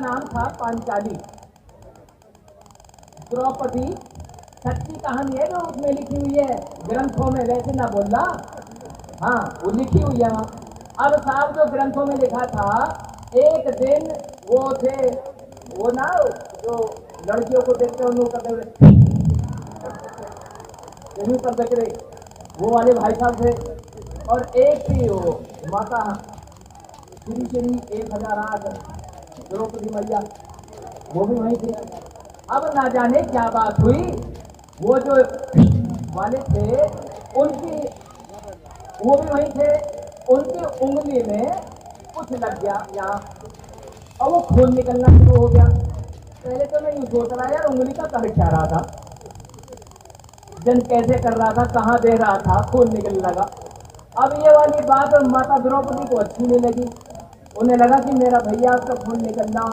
नाम था पांचाली। द्रौपदी सच्ची कहानी है जो उसमें लिखी हुई है ग्रंथों में, वैसे ना बोलना। हाँ, वो लिखी हुई है वहाँ। अब साहब जो ग्रंथों में लिखा था, एक दिन वो थे, वो ना जो लड़कियों को देखते हैं उनको करते हुए कर देखे, वो वाले भाई साहब थे। और एक थी वो माता श्री श्री 1008 द्रौपदी मैया, वो भी वहीं थी। अब ना जाने क्या बात हुई, वो जो वाले थे उनकी, वो भी वहीं थे, उनकी उंगली में कुछ लग गया यहाँ, और वो खून निकलना शुरू हो गया। पहले तो मैं यूं सोच रहा यार उंगली का कभी क्या रहा था, जन कैसे कर रहा था, कहाँ दे रहा था, खून निकलने लगा। अब ये वाली बात माता द्रौपदी को अच्छी नहीं लगी, उन्हें लगा कि मेरा भैया उसका खून निकलना,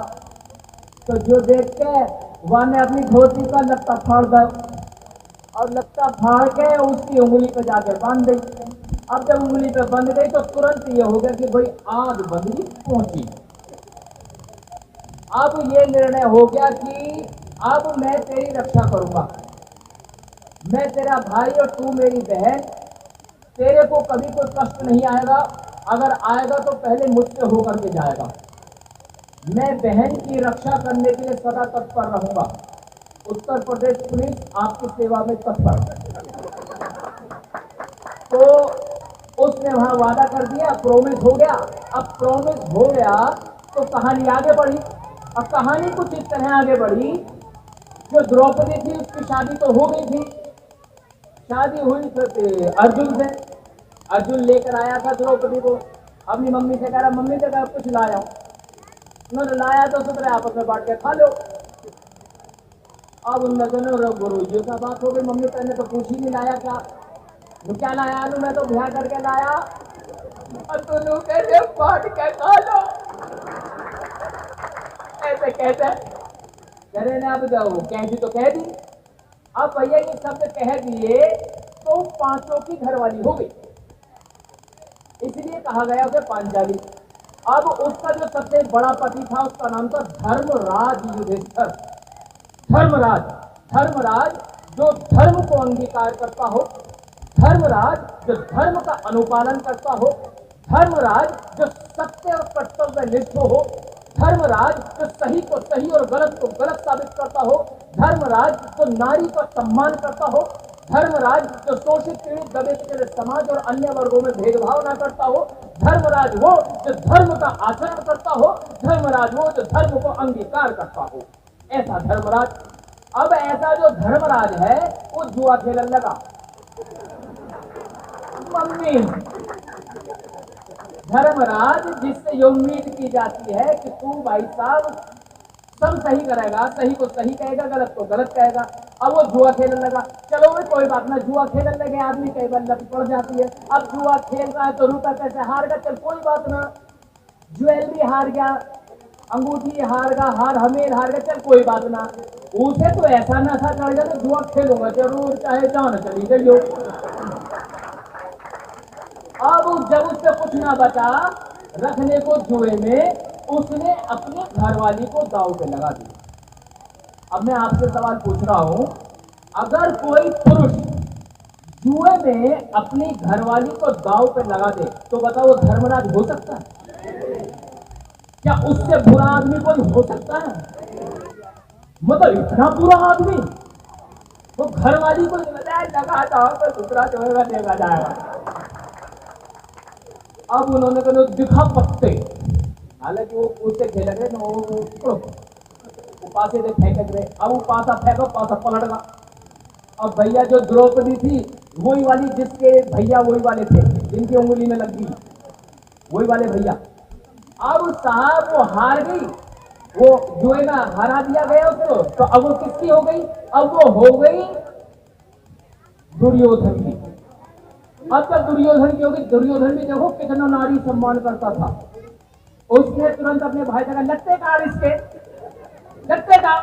तो जो देख के वहां ने अपनी धोती का लत्ता फाड़ दिया, और लत्ता फाड़ के उसकी उंगली पे जाके बांध दी। अब जब उंगली पे बंध गई तो तुरंत ये हो गया कि भाई आज बंदगी पहुंची। अब ये निर्णय हो गया कि अब मैं तेरी रक्षा करूंगा, मैं तेरा भाई और तू मेरी बहन, तेरे को कभी कोई कष्ट नहीं आएगा, अगर आएगा तो पहले मुझसे होकर के जाएगा। मैं बहन की रक्षा करने के लिए सदा तत्पर रहूंगा। उत्तर प्रदेश पुलिस आपकी सेवा में तत्पर। तो उसने वहां वादा कर दिया, प्रोमिस हो गया। अब प्रोमिस हो गया तो कहानी आगे बढ़ी। अब कहानी कुछ इस तरह आगे बढ़ी, जो द्रौपदी थी उसकी शादी तो हो गई थी, शादी हुई तो अर्जुन से, अर्जुन लेकर आया था द्रौपदी को, अपनी मम्मी से कह रहा मम्मी से कह कुछ लाया हूं, उन्होंने लाया तो सुधरे आपस में बांट के खा लो। अब उन दोनों गुरु जी का बात हो गई, मम्मी पहले तो पूछ ही नहीं लाया क्या, तो क्या लाया आलू, मैं तो भ्या करके लाया, और दोनों कैसे बांट के खा लो, ऐसे कैसे कह रहे ने। अब जाओ कह दी तो कह दी, अब भैया ये शब्द कह दिए तो पांचों की घरवाली हो गई, इसलिए कहा गया उसे पांचाली। अब उसका जो सबसे बड़ा पति था उसका नाम था धर्मराज युधिष्ठिर। धर्मराज, धर्मराज जो धर्म को अंगीकार करता हो, धर्मराज जो धर्म का अनुपालन करता हो, धर्मराज जो सत्य और कर्तव्य निष्ठ हो, धर्मराज जो सही को सही और गलत को गलत साबित करता हो, धर्मराज जो नारी का सम्मान करता हो, धर्मराज जो शोषित पीड़ित दबे कुचले समाज और अन्य वर्गों में भेदभाव न करता हो, धर्मराज वो जो धर्म का आचरण करता हो, धर्मराज वो जो धर्म को अंगीकार करता हो, ऐसा धर्मराज। अब ऐसा जो धर्मराज है वो जुआ खेलने लगा। मम्मी, धर्मराज जिससे ये उम्मीद की जाती है कि तू भाई साहब सब सही करेगा, सही को सही कहेगा, गलत को गलत कहेगा, अब वो जुआ खेलने लगा। चलो भाई कोई बात ना, जुआ खेलने लगे आदमी कई बार लत पड़ जाती है। अब जुआ खेल रहा है तो रुपया कैसे हार गया, चल कोई बात ना, ज्वेलरी हार गया, अंगूठी हार गया, हार हमेर हार गया, चल कोई बात ना। उसे तो ऐसा नशा चढ़ गया तो जुआ खेलूंगा जरूर, चाहे जान चली गई हो। अब जब उससे कुछ ना बचा रखने को जुए में, उसने अपने घरवाली को दांव पे लगा दिया। अब मैं आपसे सवाल पूछ रहा हूं, अगर कोई पुरुष जुए में अपनी घरवाली को दांव पे लगा दे तो बताओ वो धर्मराज हो सकता है? क्या उससे बुरा आदमी कोई हो सकता है? मतलब इतना बुरा आदमी वो घरवाली को लगा दांव पे, दूसरा जो है देखा जाएगा। अब उन्होंने कहा दिखा पत्ते, हालांकि वो उससे खेल रहे ना, वो पासे से फेंक रहे, अब वो पासा फेंको पासा पलट गया। अब भैया जो द्रौपदी थी वही वाली जिसके भैया वही वाले थे जिनकी उंगली में लग गई, वही वाले भैया। अब साहब वो हार गई, वो जुए में हरा दिया गया उसको, तो अब वो किसकी हो गई? अब वो हो गई दुर्योधन की। अब जब दुर्योधन की होगी, दुर्योधन भी देखो कितना नारी सम्मान करता था, उसने तुरंत अपने भाई से कहा लत्ते काट इसके, लत्ते का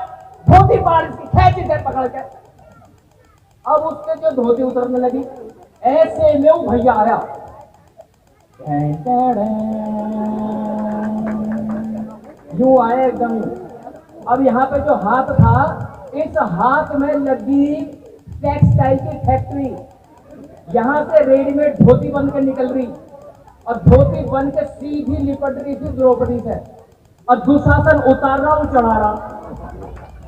धोती पाड़ इसकी, खींच इसे पकड़ के। अब उसके जो धोती उतरने लगी, ऐसे में वो भैया आया, यूं आए एकदम अब यहाँ पे जो हाथ था, इस हाथ में लगी टेक्सटाइल की फैक्ट्री, यहाँ से रेडीमेड धोती बन के निकल रही और धोती बन के सीधी लिपट रही थी द्रौपदी से और दुशासन उतार रहा हूं चढ़ा रहा।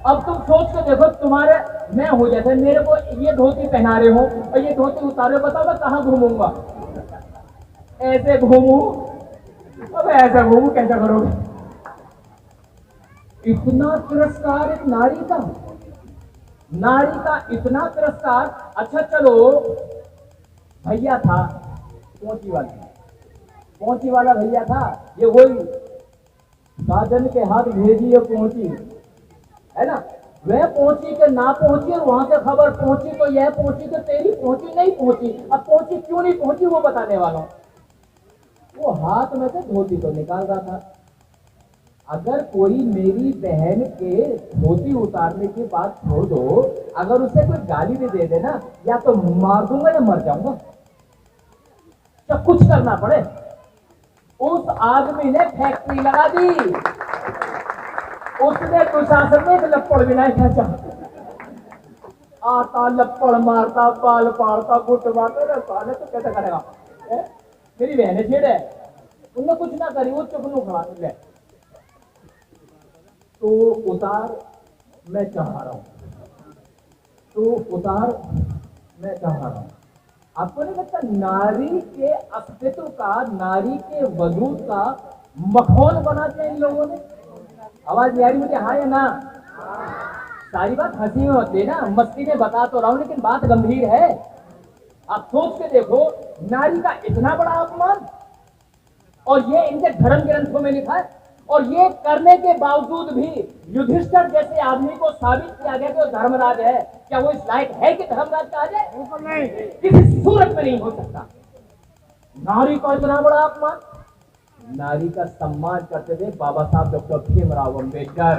अब तुम सोच के देखो, तुम्हारे मैं हूं जैसे मेरे को ये धोती पहना रहे हो और ये धोती उतारे, बताओ मैं कहां घूमूंगा? ऐसे घूमू? अब ऐसा घूमू कैसा करोगे? इतना तिरस्कार एक नारी का, नारी का इतना तिरस्कार। अच्छा चलो, भैया था पहुंची वाला भैया था, ये वही साजन के हाथ भेजी है पहुंची, है ना? वह पहुंची के ना पहुंची और वहां से खबर पहुंची तो यह पहुंची तो तेरी पहुंची नहीं पहुंची। अब पहुंची क्यों नहीं पहुंची वो बताने वाला हूं। वो हाथ में से धोती तो निकाल रहा था। अगर कोई मेरी बहन के धोती उतारने की बात छोड़ दो, अगर उसे कोई गाली भी दे देना, या तो मार दूंगा या मर जाऊंगा, तो कुछ करना पड़े। उस आदमी ने फैक्ट्री लगा दी, उसने दुशासन में एक लपड़ भी नहीं खींचा, आता लपड़ मारता, बाल पाड़ता, गुट मारता, साले तो कैसे करेगा? मेरी बहन छेड़े, उनने कुछ ना करी, वो चुपनू खड़ा ले तो उतार मैं चाह रहा हूं, तो उतार मैं चाह रहा हूं। आपको नहीं लगता नारी के अस्तित्व का, नारी के वजूद का मखौल बना दिया इन लोगों ने? आवाज नहीं आ रही मुझे, हाँ या ना? सारी बात हंसी में होती है ना, मस्ती में बता तो रहा हूं, लेकिन बात गंभीर है। आप सोच के देखो, नारी का इतना बड़ा अपमान, और ये इनके धर्म ग्रंथों में लिखा है, और ये करने के बावजूद भी युधिष्ठिर जैसे आदमी को साबित किया गया कि वो धर्मराज है। क्या वो इस लायक है कि धर्मराज कहा जाए? नहीं, किसी सूरत में नहीं हो सकता। नारी का इतना बड़ा अपमान। नारी का सम्मान करते थे बाबा साहब डॉक्टर भीमराव अंबेडकर।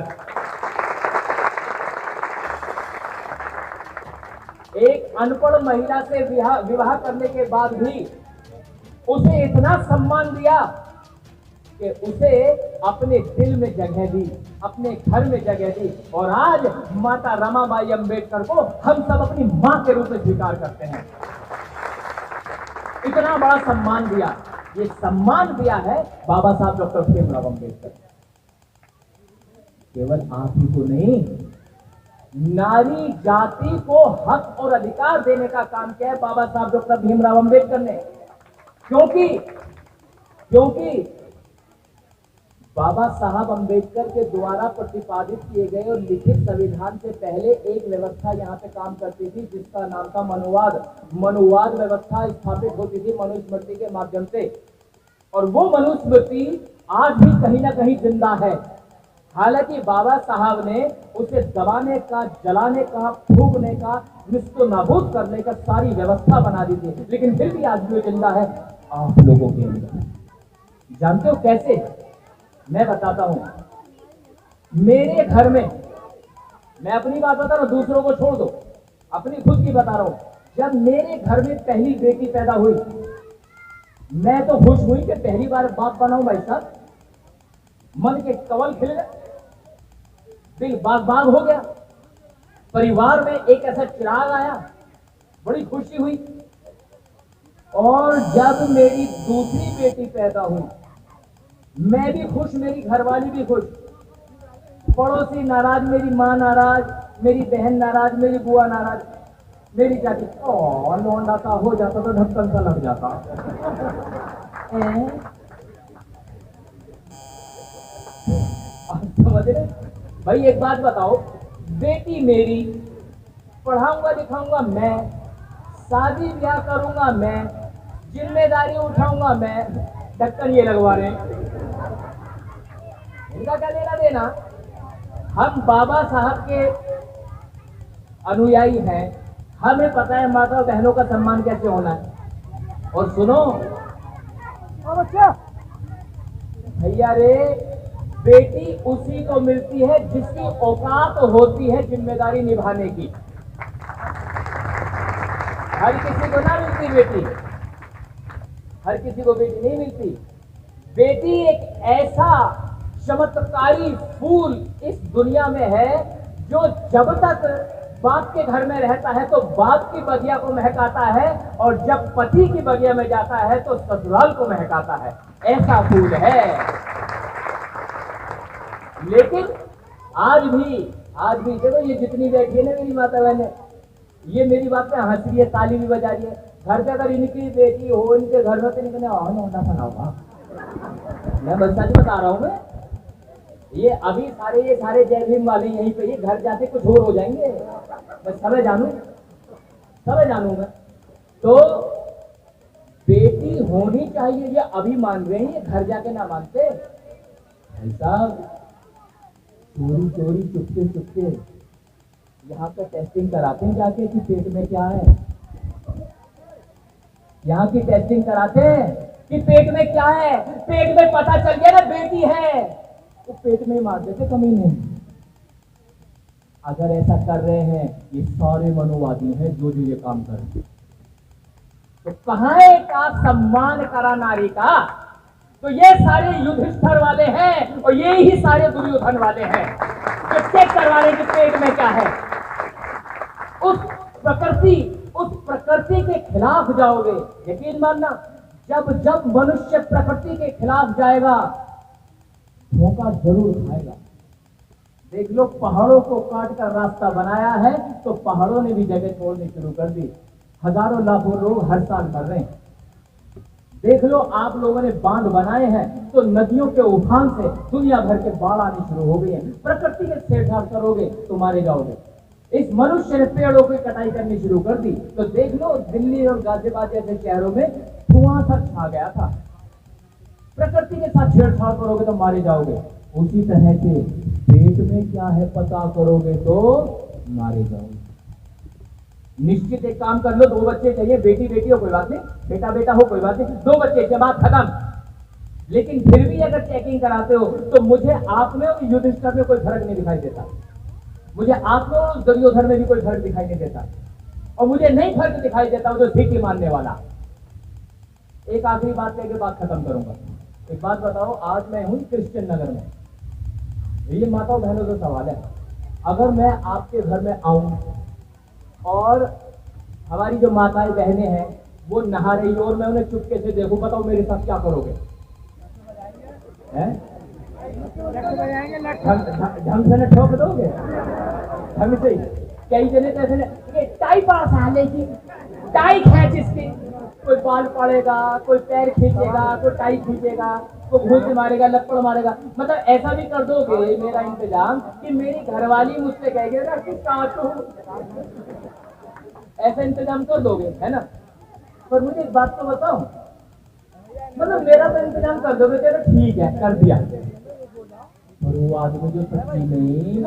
एक अनपढ़ महिला से विवाह करने के बाद भी उसे इतना सम्मान दिया कि उसे अपने दिल में जगह दी, अपने घर में जगह दी, और आज माता रमाबाई अंबेडकर को हम सब अपनी मां के रूप में स्वीकार करते हैं। इतना बड़ा सम्मान दिया। ये सम्मान दिया है बाबा साहब डॉक्टर भीमराव अंबेडकर। केवल आप ही को नहीं, नारी जाति को हक और अधिकार देने का काम किया है बाबा साहब डॉक्टर भीमराव अंबेडकर ने। क्योंकि बाबा साहब अंबेडकर के द्वारा प्रतिपादित किए गए और लिखित संविधान से पहले एक व्यवस्था यहाँ पे काम करती थी जिसका नाम था मनुवाद। मनुवाद व्यवस्था स्थापित होती थी मनुस्मृति के माध्यम से, और वो मनुस्मृति आज भी कहीं ना कहीं जिंदा है। हालांकि बाबा साहब ने उसे दबाने का, जलाने का, फूंकने का, निस्तो नाबूद करने का सारी व्यवस्था बना दी थी, लेकिन फिर भी आज भी जिंदा है आप लोगों के अंदर। जानते हो कैसे? मैं बताता हूं। मेरे घर में, मैं अपनी बात बता रहा हूं, दूसरों को छोड़ दो, अपनी खुद की बता रहा हूं। जब मेरे घर में पहली बेटी पैदा हुई, मैं तो खुश हुई कि पहली बार बाप बना हूं भाई साहब। मन के कवल खिल गए, दिल बाग बाग हो गया। परिवार में एक ऐसा चिराग आया, बड़ी खुशी हुई। और जब मेरी दूसरी बेटी पैदा हुई, मैं भी खुश, मेरी घरवाली भी खुश, पड़ोसी नाराज, मेरी माँ नाराज, मेरी बहन नाराज, मेरी बुआ नाराज, मेरी चाची लौंडा सा हो जाता तो ढक्कन सा लग जाता। समझ रहे भाई? एक बात बताओ, बेटी मेरी, पढ़ाऊंगा लिखाऊंगा मैं, शादी ब्याह करूंगा मैं, जिम्मेदारी उठाऊंगा मैं, ढक्कन ये लगवा रहे हैं। इनका क्या लेना देना? हम बाबा साहब के अनुयायी हैं, हमें पता है माता और बहनों का सम्मान कैसे होना है। और सुनो भैया रे, बेटी उसी को मिलती है जिसकी औकात होती है जिम्मेदारी निभाने की। हर किसी को ना मिलती बेटी, हर किसी को बेटी नहीं मिलती। बेटी एक ऐसा चमत्कारी फूल इस दुनिया में है जो जब तक बाप के घर में रहता है तो बाप की बगिया को महकाता है, और जब पति की बगिया में जाता है तो ससुराल को महकाता है। ऐसा फूल है। लेकिन आज भी देखो, ये जितनी बैठी है ना मेरी माता बहन, ये मेरी बात पे हंस रही है, ताली भी बजा रही है। घर पे अगर इनकी बेटी हो, इनके घर में तो निकलने होना सा होगा। मैं बस सच बता रहा हूं। मैं ये सारे जय भीम वाले यहीं पे, ये घर जाके कुछ और हो जाएंगे। मैं सब जानू मैं। तो बेटी होनी चाहिए, ये अभी मान रहे हैं, ये घर जाके ना मानते। भाई साहब, चोरी चुपके यहाँ पे टेस्टिंग कराते हैं जाके कि पेट में क्या है। यहाँ की टेस्टिंग कराते हैं कि पेट में क्या है। पेट में पता चल गया ना बेटी है, तो पेट में ही मार देते कमीने। अगर ऐसा कर रहे हैं ये सारे मनोवादी हैं जो ये काम कर रहे हैं, तो कहां का सम्मान करा नारी का? तो ये सारे युधिष्ठिर वाले हैं और ये ही सारे दुर्योधन वाले हैं जो चेक करवाने के पेट में क्या है। उस प्रकृति के खिलाफ जाओगे, यकीन मानना, जब मनुष्य प्रकृति के खिलाफ जाएगा धोखा जरूर खाएगा। देख लो, पहाड़ों को काट कर रास्ता बनाया है तो पहाड़ों ने भी जगह छोड़नी शुरू कर दी। हजारों लाखों लोग हर साल मर रहे हैं। देख लो, आप लोगों ने बांध बनाए हैं तो नदियों के उफान से दुनिया भर के बाढ़ आनी शुरू हो गई है। प्रकृति के छेड़छाड़ करोगे तो मारे जाओगे। इस मनुष्य ने पेड़ों की कटाई करनी शुरू कर दी तो देख लो, दिल्ली और गाजियाबाद जैसे शहरों में धुआं तक छा गया था। प्रकृति के साथ छेड़छाड़ करोगे तो मारे जाओगे। उसी तरह से पेट में क्या है पता करोगे तो मारे जाओगे। निश्चित एक काम कर लो, 2 बच्चे चाहिए, बेटी हो कोई बात नहीं, बेटा हो कोई बात नहीं, 2 बच्चे के बाद खत्म। लेकिन फिर भी अगर चेकिंग कराते हो तो मुझे आप में और युधिष्ठिर में कोई फर्क नहीं दिखाई देता, मुझे आप में और दुर्योधन में भी कोई फर्क दिखाई नहीं देता, और मुझे नहीं फर्क दिखाई देता वो जो सीख मानने वाला। एक आखिरी बात कह के बात खत्म करूंगा। एक बात बताओ, आज मैं हूं क्रिश्चियन नगर में, ये माताओं बहनों का सवाल है, अगर मैं आपके घर में आऊं और हमारी जो माताएं बहनें हैं वो नहा रही हो और मैं उन्हें चुपके से देखूं, बताओ मेरे साथ क्या करोगे? ढंग से न ठोक दोगे? ढंग से। कई जने तो ऐसे टाई पास आने की टाई खींच इसकी, कोई बाल पड़ेगा, कोई पैर खींचेगा, कोई टाई खींचेगा, कोई घूंस मारेगा, लपड़ मारेगा। मतलब ऐसा भी कर दोगे मेरा इंतजाम कि मेरी घरवाली मुझसे कहेगी ना कि काटो, ऐसा इंतजाम कर दोगे, है ना? पर मुझे एक बात तो बताओ, मतलब मेरा तो इंतजाम कर दोगे तो ठीक है, कर दिया। और वो आदमी जो सच्ची नहीं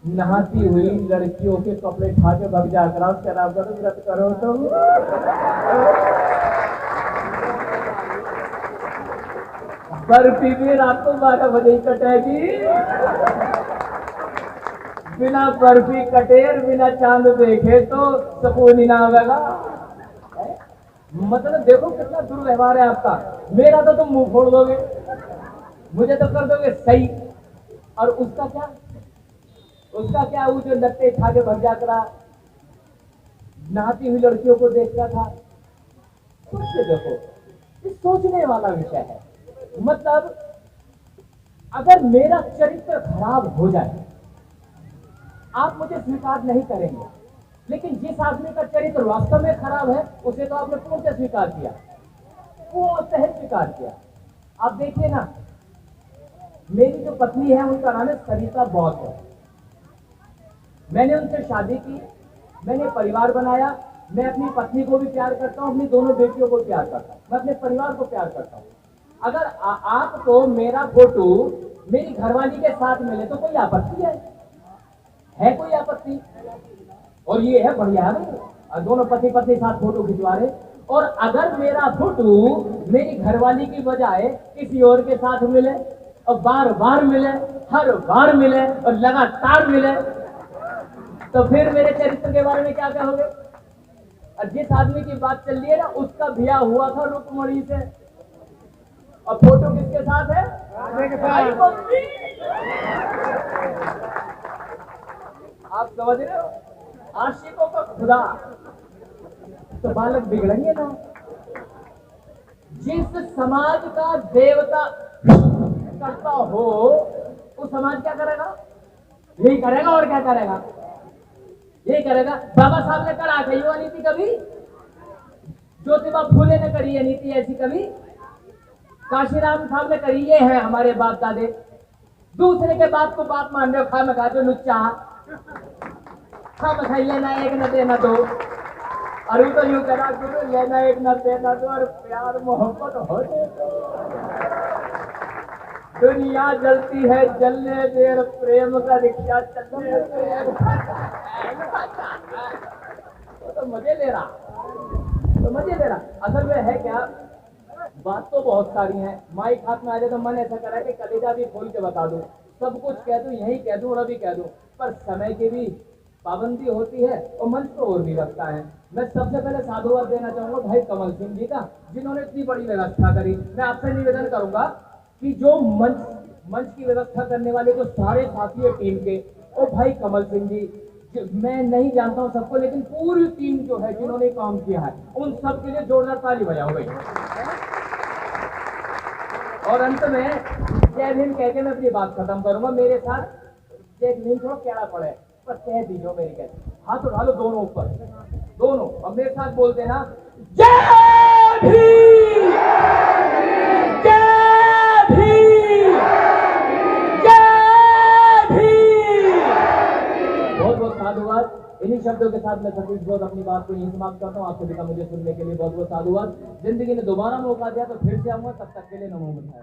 नहाती हुई लड़कियों के कपड़े खा के भग जा कराओ, शराब करो, व्रत करो, तो बर्फी भी रात को 12 बजे कटेगी, बिना बर्फी कटे और बिना चांद देखे तो सुकून ही ना आवेगा। मतलब देखो कितना दुर्व्यवहार है आपका। मेरा तो तुम मुंह फोड़ दोगे, मुझे तो कर दोगे सही, और उसका क्या वो जो लत्ते खा के भग जाता नहाती हुई लड़कियों को देखता था। सोचते देखो, ये सोचने वाला विषय है। मतलब अगर मेरा चरित्र खराब हो जाए, आप मुझे स्वीकार नहीं करेंगे, लेकिन जिस आदमी का चरित्र वास्तव में खराब है उसे तो आपने पूर्णतः स्वीकार किया, पूर्णतः स्वीकार किया। आप देखिए ना, मेरी जो पत्नी है उनका नाम है सरिता बौद्ध है। मैंने उनसे शादी की, मैंने परिवार बनाया, मैं अपनी पत्नी को भी प्यार करता हूं, अपनी दोनों बेटियों को प्यार करता हूं, मैं अपने परिवार को प्यार करता हूं। अगर आपको मेरा फोटो मेरी घरवाली के साथ मिले तो कोई आपत्ति है कोई आपत्ति? और ये है बढ़िया है भाई, दोनों पति पत्नी साथ फोटो खिंचवा रहे। और अगर मेरा फोटो मेरी घरवाली की बजाय किसी और के साथ मिले और बार बार मिले, हर बार मिले और लगातार मिले, तो फिर मेरे चरित्र के बारे में क्या कहोगे? और जिस आदमी की बात चल रही है ना, उसका ब्याह हुआ था रुक्मणी से, और फोटो किसके साथ है? भाई मम्मी। आप समझ रहे हो, आशिकों का खुदा, तो बालक बिगड़ेंगे ना। जिस समाज का देवता करता हो उस समाज क्या करेगा, यही करेगा और क्या करेगा, यही करेगा। बाबा साहब ने करा है युवा नीति, कभी ज्योतिबा फूले ने करी है नीति ऐसी, कभी काशीराम साहब ने करी। ये है हमारे बाप दादे। दूसरे के बाप को बाप मान रहे हो, खा में खा जो लुच्चा, खा में खाई, लेना एक न देना दो। और वो तो यूं करा गुरु, लेना एक न देना दो और प्यार मोहब्बत हो दो। दुनिया जलती है जलने देर, प्रेम का रिक्शा चलने देर। तो मजे ले रहा, तो मजे ले रहा। असल में है क्या, बात तो बहुत सारी है। माइक हाथ में आ जाए तो मन ऐसा करा कि कलेजा भी खोल के बता दूं, सब कुछ कह दूं, यही कह दूं और अभी कह दूं, पर समय की भी पाबंदी होती है और मंच तो और भी लगता है। मैं सबसे पहले साधुवाद देना चाहूंगा भाई कमल सिंह जी का, जिन्होंने इतनी बड़ी व्यवस्था करी। मैं आपसे निवेदन करूंगा कि जो मंच की व्यवस्था करने वाले जो सारे साथी है टीम के, ओ भाई कमल सिंह जी, मैं नहीं जानता हूं सबको, लेकिन पूरी टीम जो है जिन्होंने काम किया है, उन सब के लिए जोरदार ताली बजाओ भाई। और अंत में जय भीम कह के मैं अपनी बात खत्म करूंगा। मेरे साथ जय भीम थोड़ा कैड़ा पड़े, पर कह दीजिए मेरी, कहते हाथ उठा लो दोनों ऊपर, दोनों, और मेरे साथ बोलते ना, जय भीम, जय भीम, जय भीम। बहुत बहुत साधुवाद। इन्हीं शब्दों के साथ मैं सतीश बोध अपनी बात को यहीं समाप्त करता हूँ। आप सभी का मुझे सुनने के लिए बहुत बहुत साधुवाद। जिंदगी ने दोबारा मौका दिया तो फिर से आऊंगा, तब तक के लिए नमो बुद्धाय।